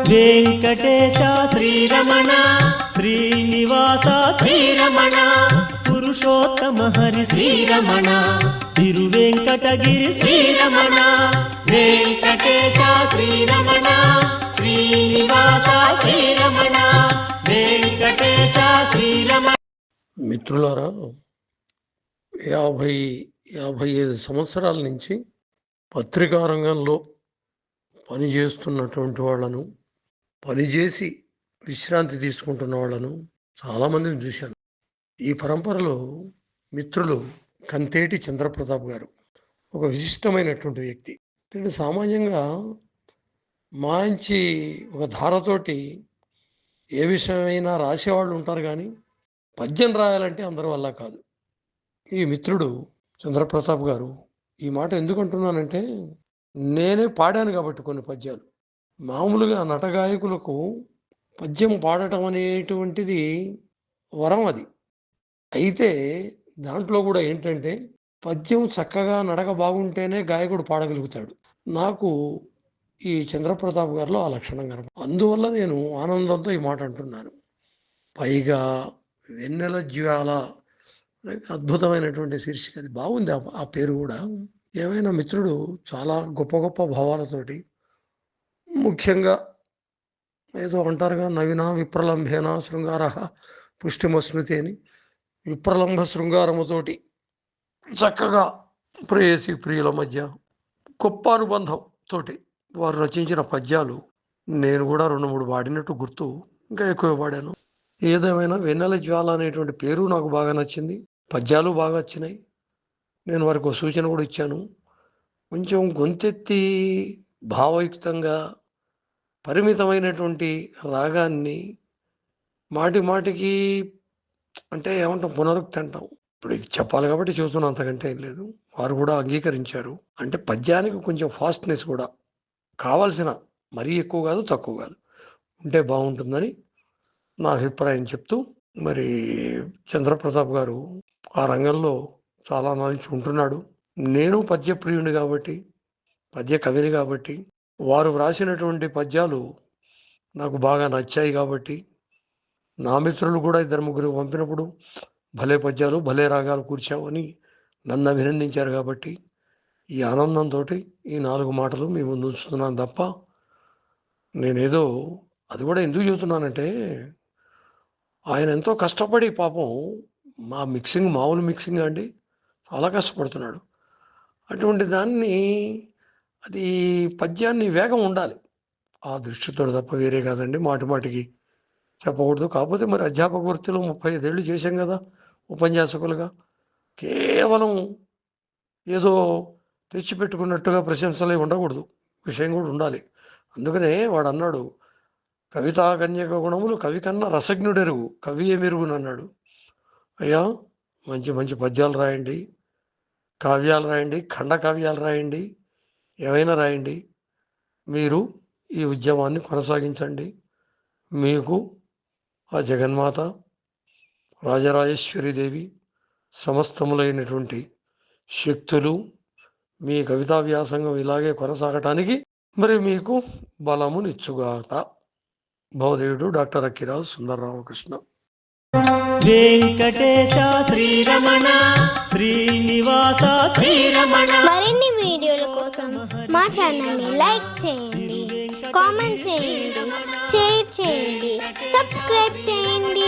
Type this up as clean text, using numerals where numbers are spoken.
వెంకటేశ శ్రీరమణ శ్రీనివాస శ్రీరమణ పురుషోత్తమ హరి శ్రీరమణ తిరువెంకటగిరి శ్రీరమణ వెంకటేశ శ్రీరమణ శ్రీనివాస శ్రీరమణ వెంకటేశ శ్రీరమణ. మిత్రులారా, 55 సంవత్సరాల నుంచి పత్రికా రంగంలో పనిచేస్తున్నటువంటి వాళ్ళను, పనిచేసి విశ్రాంతి తీసుకుంటున్న వాళ్ళను చాలామందిని చూశాను. ఈ పరంపరలో మిత్రులు కంతేటి చంద్రప్రతాప్ గారు ఒక విశిష్టమైనటువంటి వ్యక్తి. అంటే సామాన్యంగా మంచి ఒక ధారతోటి ఏ విషయమైనా రాసేవాళ్ళు ఉంటారు, కానీ పద్యం రాయాలంటే అందరి వల్ల కాదు. ఈ మిత్రుడు చంద్రప్రతాప్ గారు, ఈ మాట ఎందుకు అంటున్నానంటే, నేనే పాడాను కాబట్టి కొన్ని పద్యాలు. మామూలుగా నటగాయకులకు పద్యం పాడటం అనేటువంటిది వరం. అది అయితే దాంట్లో కూడా ఏంటంటే, పద్యం చక్కగా నడక బాగుంటేనే గాయకుడు పాడగలుగుతాడు. నాకు ఈ చంద్రప్రతాప్ గారిలో ఆ లక్షణం కనపడ, అందువల్ల నేను ఆనందంతో ఈ మాట అంటున్నాను. పైగా వెన్నెల జ్వాల, అద్భుతమైనటువంటి శీర్షిక, అది బాగుంది ఆ పేరు కూడా. ఏమైనా మిత్రుడు చాలా గొప్ప గొప్ప భావాలతోటి, ముఖ్యంగా ఏదో అంటారుగా, నవీన విప్రలంభేన శృంగార పుష్టిమస్మృతి అని, విప్రలంభ శృంగారముతోటి చక్కగా ప్రేయసి ప్రియుల మధ్య గొప్ప అనుబంధంతో వారు రచించిన పద్యాలు నేను కూడా 2-3 పాడినట్టు గుర్తు, ఇంకా ఎక్కువ పాడాను. ఏదేమైనా వెన్నెల జ్వాల అనేటువంటి పేరు నాకు బాగా నచ్చింది, పద్యాలు బాగా వచ్చినాయి. నేను వారికి ఒక సూచన కూడా ఇచ్చాను. కొంచెం గొంతెత్తి భావయుక్తంగా పరిమితమైనటువంటి రాగాన్ని మాటి మాటికి, అంటే ఏమంటాం, పునరుక్తి అంటాం. ఇప్పుడు ఇది చెప్పాలి కాబట్టి చూస్తున్నా, అంతకంటే ఏం లేదు. వారు కూడా అంగీకరించారు. అంటే పద్యానికి కొంచెం ఫాస్ట్నెస్ కూడా కావాల్సిన, మరీ ఎక్కువ కాదు తక్కువ కాదు, ఉంటే బాగుంటుందని నా అభిప్రాయం చెప్తూ, మరి చంద్రప్రతాప్ గారు ఆ రంగంలో చాలా నాలుగు ఉంటున్నాడు. నేను పద్యప్రియుని కాబట్టి, పద్య కవిని కాబట్టి, వారు వ్రాసినటువంటి పద్యాలు నాకు బాగా నచ్చాయి కాబట్టి, నా మిత్రులు కూడా 2-3 పంపినప్పుడు భలే పద్యాలు భలే రాగాలు కూర్చావు అని నన్ను అభినందించారు. కాబట్టి ఈ ఆనందంతో ఈ 4 మాటలు మీ ముందు ఉంచుతున్నాను తప్ప, నేనేదో, అది కూడా ఎందుకు చెబుతున్నానంటే, ఆయన ఎంతో కష్టపడి పాపం, మా మిక్సింగ్ మామూలు మిక్సింగ్ అండి, చాలా కష్టపడుతున్నాడు. అటువంటి దాన్ని, అది పద్యాన్ని వేగం ఉండాలి, ఆ దృష్టితో తప్ప వేరే కాదండి. మాటి మాటికి చెప్పకూడదు. కాకపోతే మరి అధ్యాపక వృత్తిలో 35 ఏళ్ళు చేశాం కదా ఉపన్యాసకులుగా. కేవలం ఏదో తెచ్చిపెట్టుకున్నట్టుగా ప్రశంసలే ఉండకూడదు, విషయం కూడా ఉండాలి. అందుకనే వాడు అన్నాడు, కవితా కన్యక గుణములు కవి కన్నా రసజ్ఞుడెరుగు, కవి ఏమెరుగును అన్నాడు. అయ్యా, మంచి మంచి పద్యాలు రాయండి, కావ్యాలు రాయండి, ఖండ కావ్యాలు రాయండి, ఏవైనా రాయండి. మీరు ఈ ఉద్యమాన్ని కొనసాగించండి. మీకు ఆ జగన్మాత రాజరాజేశ్వరీదేవి సమస్తములైనటువంటి శక్తులు మీ కవితా వ్యాసంగం ఇలాగే కొనసాగటానికి మరి మీకు బలమునిచ్చుగాక. భవదేవుడు డాక్టర్ అక్కిరాజు సుందరరామకృష్ణ. వెంకటేశ శ్రీరమణ శ్రీనివాస శ్రీరమణ. మరిన్ని వీడియోల కోసం మా ఛానల్ ని లైక్ చేయండి, కామెంట్ చేయండి, షేర్ చేయండి, సబ్స్క్రైబ్ చేయండి.